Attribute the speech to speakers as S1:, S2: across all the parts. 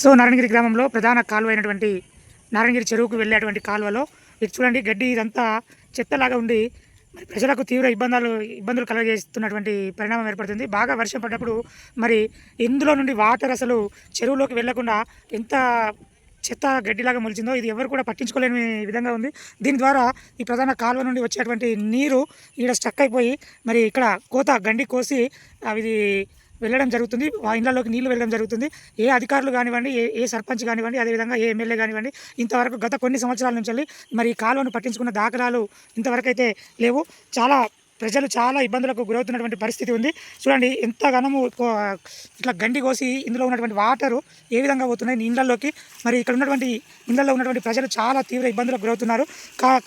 S1: So Narayanagiri గ్రామంలో ప్రధాన కాలువ అయినటువంటి నారాయణగిరి చెరువుకు వెళ్ళేటువంటి కాలువలో ఇది చూడండి, గడ్డి ఇదంతా చెత్తలాగా ఉండి మరి ప్రజలకు తీవ్ర ఇబ్బందులు కలగజేస్తున్నటువంటి పరిణామం ఏర్పడుతుంది. బాగా వర్షం పడ్డప్పుడు మరి ఇందులో నుండి వాటర్ అసలు చెరువులోకి వెళ్లకుండా ఎంత చెత్త గడ్డిలాగా మొలిచిందో ఇది ఎవరు కూడా పట్టించుకోలేని విధంగా ఉంది. దీని ద్వారా ఈ ప్రధాన కాలువ నుండి వచ్చేటువంటి నీరు ఈడ స్టక్ అయిపోయి మరి ఇక్కడ గండి కోసి అవి వెళ్ళడం జరుగుతుంది. ఆ ఇళ్లలోకి నీళ్లు వెళ్ళడం జరుగుతుంది. ఏ అధికారులు కానివ్వండి, ఏ సర్పంచ్ కానివ్వండి, అదేవిధంగా ఏ ఎమ్మెల్యే కానివ్వండి, ఇంతవరకు గత కొన్ని సంవత్సరాల నుంచి మరి ఈ కాలువను పట్టించుకున్న దాఖలాలు ఇంతవరకు అయితే లేవు. ప్రజలు చాలా ఇబ్బందులకు గురవుతున్నటువంటి పరిస్థితి ఉంది. చూడండి ఎంత ఘనము ఇట్లా గండి కోసి ఇందులో ఉన్నటువంటి వాటరు ఏ విధంగా పోతున్నాయి నీళ్ళల్లోకి. మరి ఇక్కడ ఉన్నటువంటి ఇళ్లలో ఉన్నటువంటి ప్రజలు చాలా తీవ్ర ఇబ్బందులకు గురవుతున్నారు.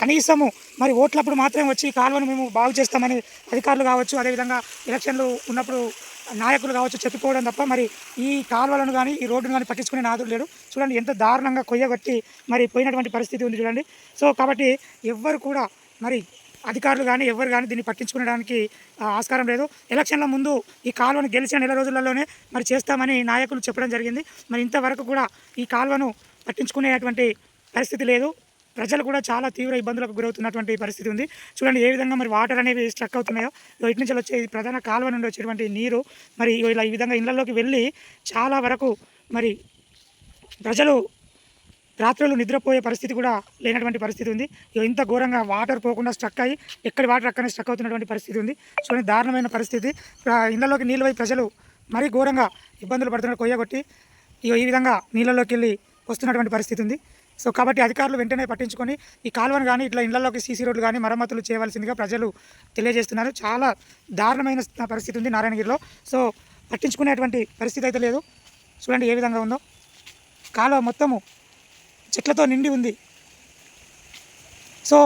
S1: కనీసము మరి ఓట్లప్పుడు మాత్రమే వచ్చి ఈ కాలువను మేము బాగు చేస్తామని అధికారులు కావచ్చు, అదేవిధంగా ఎలక్షన్లు ఉన్నప్పుడు నాయకులు కావచ్చు చెప్పుకోవడం తప్ప మరి ఈ కాలువలను కానీ ఈ రోడ్డును కానీ పట్టించుకునే నాదుడు లేడు. చూడండి ఎంత దారుణంగా కొయ్యగొట్టి మరి పోయినటువంటి పరిస్థితి ఉంది చూడండి. సో కాబట్టి ఎవ్వరు కూడా మరి అధికారులు కానీ ఎవరు కానీ దీన్ని పట్టించుకోవడానికి ఆస్కారం లేదు. ఎలక్షన్ల ముందు ఈ కాలువను గెలిచిన నెల రోజులలోనే మరి చేస్తామని నాయకులు చెప్పడం జరిగింది. మరి ఇంతవరకు కూడా ఈ కాలువను పట్టించుకునేటువంటి పరిస్థితి లేదు. ప్రజలు కూడా చాలా తీవ్ర ఇబ్బందులకు గురవుతున్నటువంటి పరిస్థితి ఉంది. చూడండి ఏ విధంగా మరి వాటర్ అనేవి స్ట్రక్ అవుతున్నాయో. ఇటు నుంచి వచ్చే ప్రధాన కాలువ నుండి వచ్చేటువంటి నీరు మరి ఇలా ఈ విధంగా ఇళ్లలోకి వెళ్ళి చాలా వరకు మరి ప్రజలు రాత్రులు నిద్రపోయే పరిస్థితి కూడా లేనటువంటి పరిస్థితి ఉంది. ఇంత ఘోరంగా వాటర్ పోకుండా స్ట్రక్ అయ్యి ఎక్కడి వాటర్ అక్కడనే స్ట్రక్ అవుతున్నటువంటి పరిస్థితి ఉంది. చూడండి దారుణమైన పరిస్థితి. ఇళ్లలోకి నీళ్ళు పోయి ప్రజలు మరీ ఘోరంగా ఇబ్బందులు పడుతున్నారు. కొయ్యగొట్టి ఈ విధంగా నీళ్ళలోకి వెళ్ళి వస్తున్నటువంటి పరిస్థితి ఉంది. సో కాబట్టి అధికారులు వెంటనే పట్టించుకొని ఈ కాలువను కానీ ఇట్లా ఇళ్లలోకి సీసీ రోడ్లు కానీ మరమ్మతులు చేయవలసిందిగా ప్రజలు తెలియజేస్తున్నారు. చాలా దారుణమైన పరిస్థితి ఉంది నారాయణగిరిలో. సో పట్టించుకునేటువంటి పరిస్థితి అయితే లేదు. చూడండి ఏ విధంగా ఉందో. కాలువ మొత్తము చెట్లతో నిండి ఉంది. సో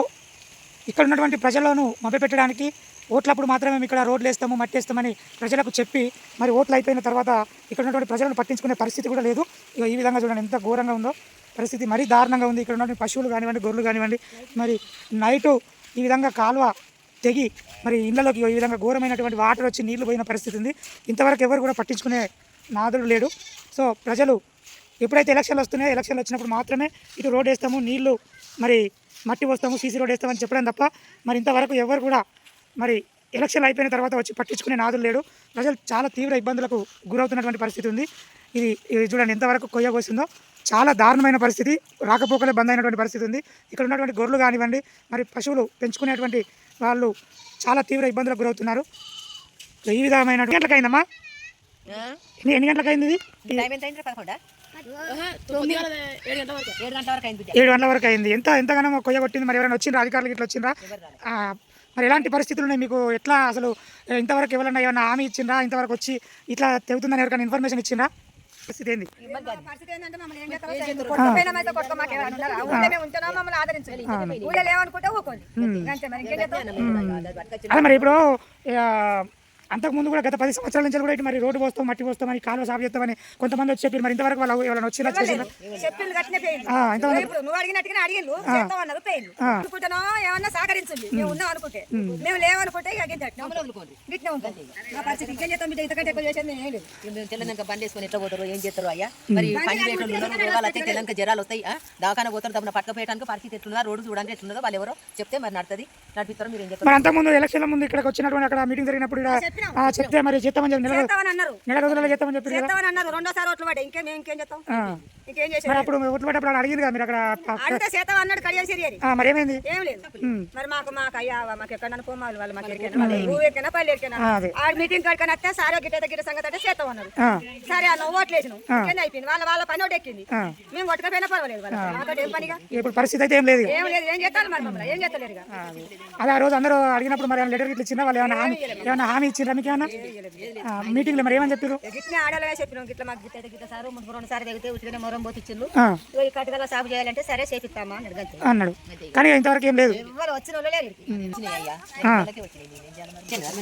S1: ఇక్కడ ఉన్నటువంటి ప్రజలను మభ్యపెట్టడానికి ఓట్లప్పుడు మాత్రమే మేము ఇక్కడ రోడ్లు వేస్తాము, మట్టి వేస్తామని ప్రజలకు చెప్పి మరి ఓట్లు అయిపోయిన తర్వాత ఇక్కడ ఉన్నటువంటి ప్రజలను పట్టించుకునే పరిస్థితి కూడా లేదు. ఈ విధంగా చూడండి ఎంత ఘోరంగా ఉందో పరిస్థితి. మరీ దారుణంగా ఉంది. ఇక్కడ ఉన్నటువంటి పశువులు కానివ్వండి, గొర్రెలు కానివ్వండి, మరి నైటు ఈ విధంగా కాలువ తెగి మరి ఇళ్లలోకి ఈ విధంగా ఘోరమైనటువంటి వాటర్ వచ్చి నీళ్లు పోయిన పరిస్థితి ఉంది. ఇంతవరకు ఎవరు కూడా పట్టించుకునే నాదుడు లేడు. సో ప్రజలు ఎప్పుడైతే ఎలక్షన్లు వస్తున్నాయో ఎలక్షన్లు వచ్చినప్పుడు మాత్రమే ఇటు రోడ్ వేస్తాము, నీళ్లు మరి మట్టి పోస్తాము, సీసీ రోడ్ వేస్తామని చెప్పడం తప్ప మరి ఇంతవరకు ఎవరు కూడా మరి ఎలక్షన్లు అయిపోయిన తర్వాత వచ్చి పట్టించుకునే నాదులు లేడు. ప్రజలు చాలా తీవ్ర ఇబ్బందులకు గురవుతున్నటువంటి పరిస్థితి ఉంది. ఇది చూడండి ఎంతవరకు కొయ్యబోసిందో. చాలా దారుణమైన పరిస్థితి. రాకపోకలే బంద్ అయినటువంటి పరిస్థితి ఉంది. ఇక్కడ ఉన్నటువంటి గొర్రెలు కానివ్వండి, మరి పశువులు పెంచుకునేటువంటి వాళ్ళు చాలా తీవ్ర ఇబ్బందులకు గురవుతున్నారు. ఈ విధమైన ఎన్ని గంటలకైందమ్మా? ఎన్ని గంటలకైంది ఇది? 7 గంటల వరకు అయింది. ఎంతగానో కొయ్యగొట్టింది. మరి ఎవరైనా వచ్చిండ్రా? అధికారులు ఇట్లా వచ్చిండ్రా? మరి ఎలాంటి పరిస్థితులు ఉన్నాయి మీకు? ఎట్లా అసలు ఇంతవరకు ఎవరైనా ఏమన్నా హామీ ఇచ్చిండ్రా? ఇంతవరకు వచ్చి ఇట్లా తెగుతుందని ఎవరికైనా ఇన్ఫర్మేషన్ ఇచ్చిండ్రా? పరిస్థితి ఏంది? అదే మరి ఇప్పుడు అంతకుముందు కూడా గత 10 సంవత్సరాల నుంచి కూడా ఇటు మరి రోడ్డు పోస్తాం, మట్టి పోస్తామని, కాలువ సాగు చేస్తామని కొంతమంది వచ్చి చెప్పారు. మరి ఇంతవరకు వాళ్ళు ఎవరైనా వచ్చినా
S2: ఏమన్నా సహకరించండి. మేము ఉన్నాం అనుకుంటే, మేము లేవనుకుంటే తెలంగాణ బంద్ చేసుకుని ఎట్లా పోతారు, ఏం చేస్తారు అయ్యా? మరి వాళ్ళైతే తెలంగాణ జరాలు వస్తాయి, దాకాన పోతారు. తమ పట్టుకపోయడానికి పరిస్థితి ఎట్లుందా, రోడ్డు చూడడానికి ఎట్లుందో వాళ్ళు ఎవరో చెప్తే మరి నడుతుంది, నడిపిస్తారు. మీరు ఏం చెప్తారు?
S1: అంతకుముందు ఎలక్షన్ల ముందు ఇక్కడికి వచ్చినటువంటి అక్కడ మీటింగ్ జరిగినప్పుడు చెప్తే మరి చేస్తామని చెప్పి నెల రోజుల్లో చేస్తామని చెప్పి
S2: రెండోసారి ఓట్లు పడ్డాయి. ఇంకేం చేస్తాం? ఇంకేం చేసి
S1: అప్పుడు ఓట్లు పడ్డప్పుడు అడిగింది కదా మీరు అక్కడ
S2: అంటే చేస్తాం అన్నాడు. కడియాలి సరి
S1: మరి ఏమైంది?
S2: ఏం లేదు. మరి మాకు అయ్యా మాకు ఎక్కడ పోమాలి వాళ్ళు, మాకు ఎక్కనా పల్లె ఎక్కనా ఆ మీటింగ్ కాడికని వస్తే సారే గిట్ట సంగతి అంటే చేస్తాం అన్నారు. సరే అన్న ఓట్లు వేసినాం, అయిపోయింది. వాళ్ళ పని ఒకటి ఎక్కింది. మేము కొట్టకపోయినా పర్వాలేదు. మాతో ఏం పనిగా
S1: ఇప్పుడు పరిస్థితి అయితే ఏం లేదు.
S2: ఏం చేస్తారు మరి మమ్మల్ని ఏం చేస్తలేరు.
S1: అదే ఆ రోజు అందరూ అడిగినప్పుడు మరి లెటర్ ఇట్లా ఇచ్చిందా? వాళ్ళు ఏమైనా హామీ ఇచ్చిందా మీకు? ఏమన్నా మీటింగ్ లో మరి ఏమని చెప్పారు?
S2: గిట్లే ఆడలే చెప్పినాం. గిట్ల మాకు గిట్ట సారు 2 సార్లు తెగితే ఉచితంగా మొరం పోతి ఇచ్చిండు. ఈ కట్టుదల సాగు చేయాలంటే సరే చేపిస్తామా
S1: అన్నాడు. కానీ ఇంతవరకు ఏం లేదు.
S2: ఎవరు వచ్చిన వాళ్ళు లేరు.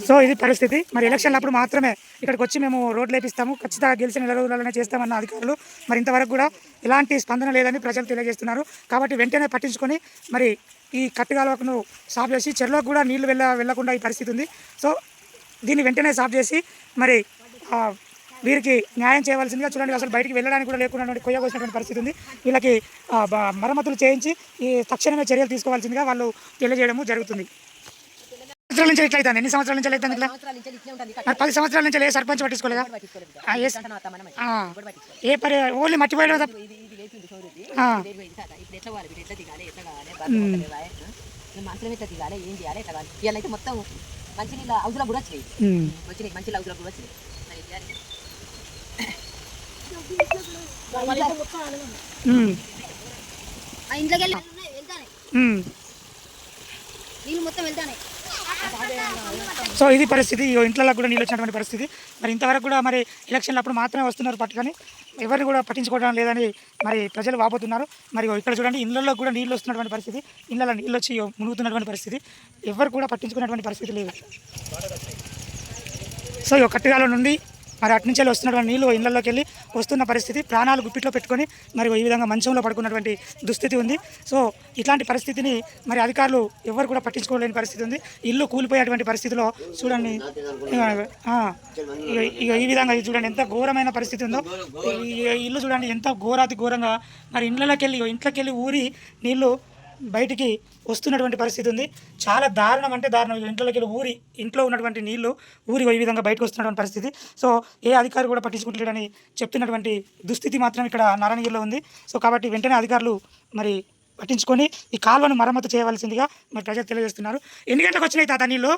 S1: సో ఇది పరిస్థితి. మరి ఎలక్షన్లు అప్పుడు మాత్రమే ఇక్కడికి వచ్చి మేము రోడ్లు వేపిస్తాము, ఖచ్చితంగా గెలిచిన నెల రోజులలోనే చేస్తామన్న అధికారులు మరి ఇంతవరకు కూడా ఎలాంటి స్పందన లేదని ప్రజలు తెలియజేస్తున్నారు. కాబట్టి వెంటనే పట్టించుకొని మరి ఈ కట్టుగాలకు సాఫ్ చేసి చెరువులకు కూడా నీళ్లు వెళ్లకుండా ఈ పరిస్థితి ఉంది. సో దీన్ని వెంటనే సాఫ్ చేసి మరి వీరికి న్యాయం చేయవలసిందిగా చూడండి. అసలు బయటికి వెళ్ళడానికి కూడా లేకుండా కొయ్య కోసినటువంటి పరిస్థితి ఉంది. వీళ్ళకి మరమ్మతులు చేయించి ఈ తక్షణమే చర్యలు తీసుకోవాల్సిందిగా వాళ్ళు తెలియజేయడము జరుగుతుంది. సంవత్సరాల నుంచి ఎట్లా అవుతుంది? ఎన్ని సంవత్సరాల నుంచి అవుతుంది ఇట్లా? మరి 10 సంవత్సరాల నుంచి ఏ సర్పంచ్ పట్టించుకోలేదా? ఏ పరి ఓన్లీ మట్టిపోయడం
S3: మంచి ఎట్లా దిగాలి, ఏం చేయాలి, ఎట్లా కావాలి. ఇవాళ అయితే మొత్తం మంచి నీళ్ళ హౌస్లో కూడా వచ్చినాయి, మంచి హౌస్లో కూడా వచ్చినాయి.
S2: నీళ్ళు మొత్తం వెళ్తానే.
S1: సో ఇది పరిస్థితి. ఇంట్లో కూడా నీళ్ళు వచ్చినటువంటి పరిస్థితి. మరి ఇంతవరకు కూడా మరి ఎలక్షన్లు అప్పుడు మాత్రమే వస్తున్నారు పట్టుకొని, ఎవరిని కూడా పట్టించుకోవడం లేదని మరి ప్రజలు వాపోతున్నారు. మరి ఇక్కడ చూడండి, ఇళ్ళల్లో కూడా నీళ్ళు వస్తున్నటువంటి పరిస్థితి, ఇళ్ళలో నీళ్ళు వచ్చి మునుగుతున్నటువంటి పరిస్థితి, ఎవరు కూడా పట్టించుకున్నటువంటి పరిస్థితి లేదు. సో కట్టుగాల నుండి మరి అటు నుంచి వస్తున్నటువంటి నీళ్ళు ఇళ్లలోకి వెళ్ళి వస్తున్న పరిస్థితి, ప్రాణాలు గుప్పిట్లో పెట్టుకొని మరి ఈ విధంగా మంచంలో పడుకున్నటువంటి దుస్థితి ఉంది. సో ఇట్లాంటి పరిస్థితిని మరి అధికారులు ఎవరు కూడా పట్టించుకోలేని పరిస్థితి ఉంది. ఇల్లు కూలిపోయేటువంటి పరిస్థితిలో చూడండి, ఈ విధంగా చూడండి ఎంత ఘోరమైన పరిస్థితి ఉందో. ఈ ఇల్లు చూడండి ఎంత ఘోరాతి ఘోరంగా మరి ఇంట్లోకి వెళ్ళి ఊరి నీళ్లు బయటికి వస్తున్నటువంటి పరిస్థితి ఉంది. చాలా దారుణం అంటే దారుణం. ఇంట్లోకి ఊరి ఇంట్లో ఉన్నటువంటి నీళ్లు ఊరి ఈ విధంగా బయటకు వస్తున్నటువంటి పరిస్థితి. సో ఏ అధికారి కూడా పట్టించుకుంటలేడని చెప్తున్నటువంటి దుస్థితి మాత్రం ఇక్కడ నారాయణగిరిలో ఉంది. సో కాబట్టి వెంటనే అధికారులు మరి పట్టించుకొని ఈ కాలువను మరమ్మతు చేయవలసిందిగా మరి ప్రజలు తెలియజేస్తున్నారు. ఎన్ని గంటలకు వచ్చినాయి తాత నీళ్ళు?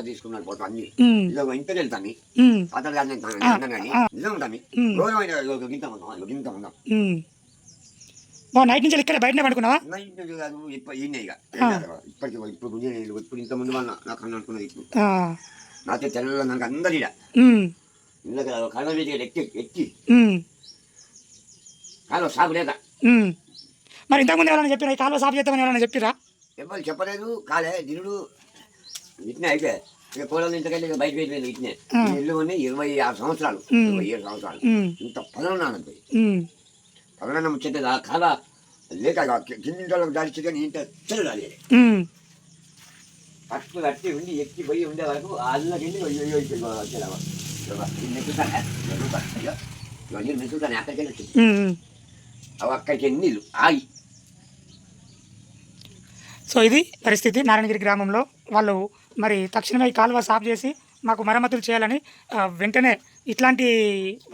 S4: తీసుకున్నాడు పోతా అన్ని ఇంటికి వెళ్తాను అతను
S1: నైట్ నుంచి ఇక్కడ బయటనే పడుకున్నావా?
S4: ఇప్పటికి ఇప్పుడు ఇంత ముందు నాకు అనుకున్నది. ఇప్పుడు నాతో తెల్ల నాకు అందరు ఇళ్ళ కళ్ళ ఎక్కి కాలువ సాగు లేదా?
S1: మరి ఇంతకుముందు ఎవరైనా చెప్పిరా కాలువ సాగు చేద్దామని ఎవరైనా చెప్పిరా?
S4: ఎవరు చెప్పలేదు. కాలే దినుడు ఇట్నే అయితే ఇక కోడలు ఇంతకెళ్ళి బయట పెట్టలేదు. ఇట్నే ఇల్లు ఉన్నాయి 26 సంవత్సరాలు 27 సంవత్సరాలు ఇంత పదనానండి పదనాన్న ముచ్చట కాల లేక కిందింటోళ్ళకి దాడిచి కానీ ఇంత చెల్లాలి ఫస్ట్ కట్టి ఉండి ఎక్కి పోయి ఉండే వరకు అల్లకి మెసులుతాను అక్కడికి వచ్చింది. అవి అక్కడికి నీళ్ళు ఆగి.
S1: సో ఇది పరిస్థితి నారాయణగిరి గ్రామంలో. వాళ్ళు మరి తక్షణమే కాలువ సాఫ్ చేసి మాకు మరమ్మతులు చేయాలని, వెంటనే ఇట్లాంటి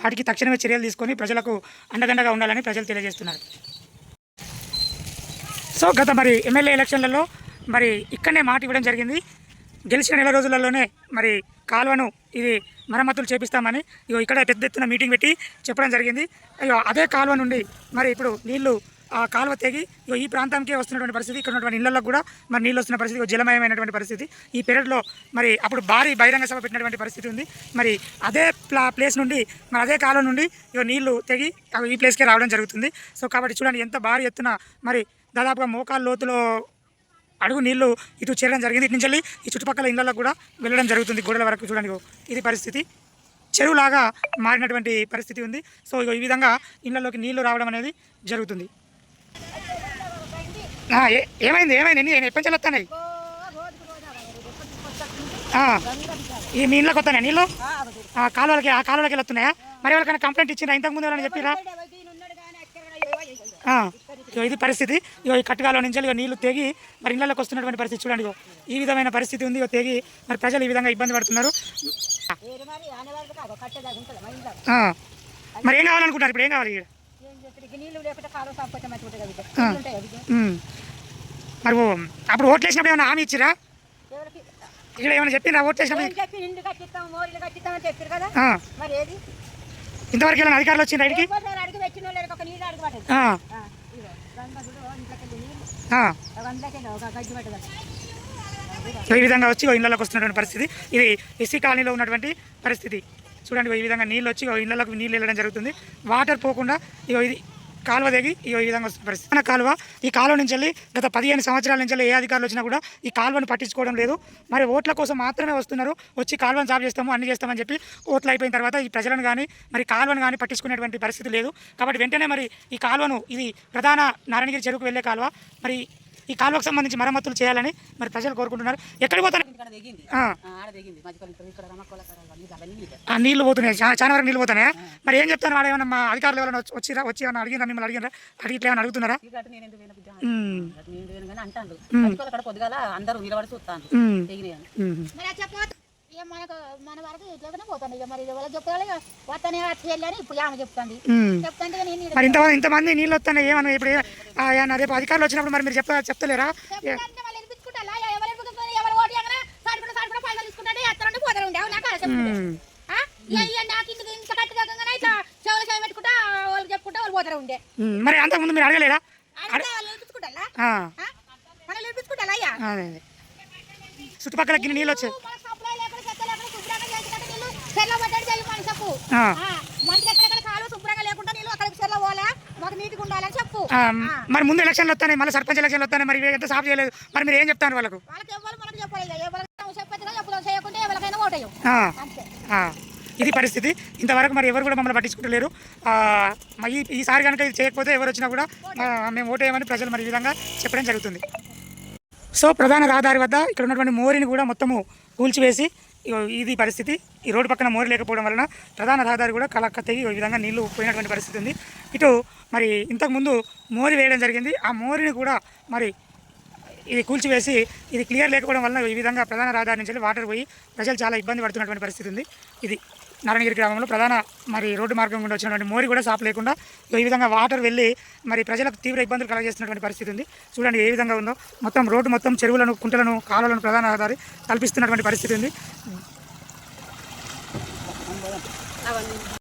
S1: వాటికి తక్షణమే చర్యలు తీసుకొని ప్రజలకు అండదండగా ఉండాలని ప్రజలు తెలియజేస్తున్నారు. సో గత మరి ఎమ్మెల్యే ఎలక్షన్లలో మరి ఇక్కడనే మాట ఇవ్వడం జరిగింది. గెలిచిన నెల రోజులలోనే మరి కాలువను ఇది మరమ్మతులు చేపిస్తామని ఇక్కడ పెద్ద ఎత్తున మీటింగ్ పెట్టి చెప్పడం జరిగింది. అదే కాలువ నుండి మరి ఇప్పుడు నీళ్లు ఆ కాలువ తెగి ఈ ప్రాంతానికే వస్తున్నటువంటి పరిస్థితి. ఇక్కడ ఉన్నటువంటి ఇళ్లలో కూడా మరి నీళ్ళు వస్తున్న పరిస్థితి, జలమయమైనటువంటి పరిస్థితి. ఈ పీరియడ్లో మరి అప్పుడు భారీ బహిరంగ సభ పెట్టినటువంటి పరిస్థితి ఉంది. మరి అదే ప్లేస్ నుండి మరి అదే కాలువ నుండి నీళ్లు తెగి ఈ ప్లేస్కే రావడం జరుగుతుంది. సో కాబట్టి చూడండి ఎంత భారీ ఎత్తున మరి దాదాపుగా మోకాళ్ళ లోతులో అడుగు నీళ్లు ఇటు చేరడం జరిగింది. ఇటు నుంచి ఈ చుట్టుపక్కల ఇళ్లలో కూడా వెళ్ళడం జరుగుతుంది, గోడల వరకు. చూడండి ఇది పరిస్థితి, చెరువులాగా మారినటువంటి పరిస్థితి ఉంది. సో ఈ విధంగా ఇళ్లలోకి నీళ్లు రావడం అనేది జరుగుతుంది. ఏమైంది నేను ఎప్పటి నుంచి వస్తాయి ఈ మీ ఇంట్లోకి వస్తానే నీళ్ళు? కాలువలకి వెళ్తున్నాయా? మరి వాళ్ళకైనా కంప్లైంట్ ఇచ్చినా? ఇంతకుముందు ఎవరైనా చెప్పిరా? ఇది పరిస్థితి. ఈ కట్టుగాలో నుంచి నీళ్లు తెగి మరి ఇళ్లలోకి వస్తున్నటువంటి పరిస్థితి చూడండి. ఈ విధమైన పరిస్థితి ఉంది. తెగి మరి ప్రజలు ఈ విధంగా ఇబ్బంది పడుతున్నారు. మరి ఏం కావాలనుకుంటున్నారు? ఇప్పుడు ఏం కావాలి? మరి అప్పుడు ఓట్లు వేసినప్పుడు ఏమైనా హామీ ఇచ్చిరా? ఇక్కడ ఏమైనా చెప్పిందా? ఓట్లు వేసినప్పుడు ఇంతవరకు ఏమైనా అధికారులు వచ్చింది రైడ్కి? ఈ విధంగా వచ్చి ఇళ్లలోకి వస్తున్నటువంటి పరిస్థితి. ఇది ఎస్సీ కాలనీలో ఉన్నటువంటి పరిస్థితి చూడండి. ఈ విధంగా నీళ్ళు వచ్చి ఇళ్లలోకి నీళ్ళు వెళ్ళడం జరుగుతుంది. వాటర్ పోకుండా ఇది కాలువ దిగి ఈ విధంగా వస్తున్న పరిస్థితి. మన కాలువ ఈ కాలువ నుంచి గత 15 సంవత్సరాల నుంచి ఏ అధికారులు వచ్చినా కూడా ఈ కాలువను పట్టించుకోవడం లేదు. మరి ఓట్ల కోసం మాత్రమే వస్తున్నారు. వచ్చి కాలువను సాఫ్ చేస్తాము, అన్ని చేస్తామని చెప్పి ఓట్లు అయిపోయిన తర్వాత ఈ ప్రజలను కానీ మరి కాలువను కానీ పట్టించుకునేటువంటి పరిస్థితి లేదు. కాబట్టి వెంటనే మరి ఈ కాలువను, ఇది ప్రధాన నారాయణగిరి చెరువుకు వెళ్ళే కాలువ, మరి ఈ కాలువకు సంబంధించి మరమ్మతులు చేయాలని మరి ప్రజలు కోరుకుంటున్నారు. ఎక్కడికి పోతారు? ఆ నీళ్లు పోతున్నాయి, చాలా వరకు నీళ్ళు పోతున్నాయా? మరి ఏం చెప్తాను వాడు? ఏమన్నా మా అధికారులు ఎవరైనా వచ్చి ఏమన్నా అడిగినా, మిమ్మల్ని అడిగిట్లా ఏమైనా అడుగుతున్నారా?
S3: పొద్దుగాల అందరూ నిలబడి చూస్తాను.
S5: మనకు మన వరకు ఇట్లా పోతాను. ఇక మరి ఎవరు చెప్తారు వస్తానే వచ్చేయాలని ఇప్పుడు ఆమె చెప్తాంది. చెప్తాంటే
S1: మరి ఇంతమంది నీళ్ళు వస్తున్నాయి ఏమన్నా ఇప్పుడు రేపు అధికారులు వచ్చినప్పుడు మరి మీరు చెప్తలేరా?
S5: ఎవరు ఓటు సాడుకుంటే పైసలు తీసుకుంటే ఎత్తనంటే పోతారు ఉండే నాకు ఇంత కట్టుగా ఇట్లా చెవులు చేయ పెట్టుకుంటా వాళ్ళు చెప్పుకుంటా వాళ్ళు పోతారు ఉండే.
S1: మరి అంతకుముందు మీరు అడగలేరా? చుట్టుపక్కల గిన్నె నీళ్ళు వచ్చాయి. మరి ముందు ఎలక్షన్లు వస్తాయి, మళ్ళీ సర్పంచ్ ఎలక్షన్లు వస్తాయి, మరి ఎంత సాఫ్ చేయలేదు, మరి మీరు ఏం చెప్తారు వాళ్ళకు? ఇది పరిస్థితి. ఇంతవరకు మరి ఎవరు కూడా మమ్మల్ని పట్టించుకుంటలేరు. ఈసారి కనుక ఇది చేయకపోతే ఎవరు వచ్చినా కూడా మేము ఓటేయమని ప్రజలు మరి ఈ విధంగా చెప్పడం జరుగుతుంది. సో ప్రధాన రహదారి వద్ద ఇక్కడ ఉన్నటువంటి మోరిని కూడా మొత్తము కూల్చివేసి ఇది పరిస్థితి. ఈ రోడ్డు పక్కన మోరి లేకపోవడం వలన ప్రధాన రహదారి కూడా తెగి ఈ విధంగా నీళ్లు పోయినటువంటి పరిస్థితి ఉంది. ఇటు మరి ఇంతకుముందు మోరి వేయడం జరిగింది, ఆ మోరిని కూడా మరి ఇది కూల్చివేసి ఇది క్లియర్ లేకపోవడం వలన ఈ విధంగా ప్రధాన రహదారి నుంచి వాటర్ పోయి ప్రజలు చాలా ఇబ్బంది పడుతున్నటువంటి పరిస్థితి ఉంది. ఇది నారాయణగిరి గ్రామంలో ప్రధాన మరి రోడ్డు మార్గం గుండా వచ్చినటువంటి మోరి కూడా సాపు లేకుండా ఈ విధంగా వాటర్ వెళ్ళి మరి ప్రజలకు తీవ్ర ఇబ్బందులు కలగజేస్తున్నటువంటి పరిస్థితి ఉంది. చూడండి ఏ విధంగా ఉందో. మొత్తం రోడ్డు మొత్తం చెరువులను, కుంటలను, కాలువలను ప్రధాన రహదారి కల్పిస్తున్నటువంటి పరిస్థితి ఉంది.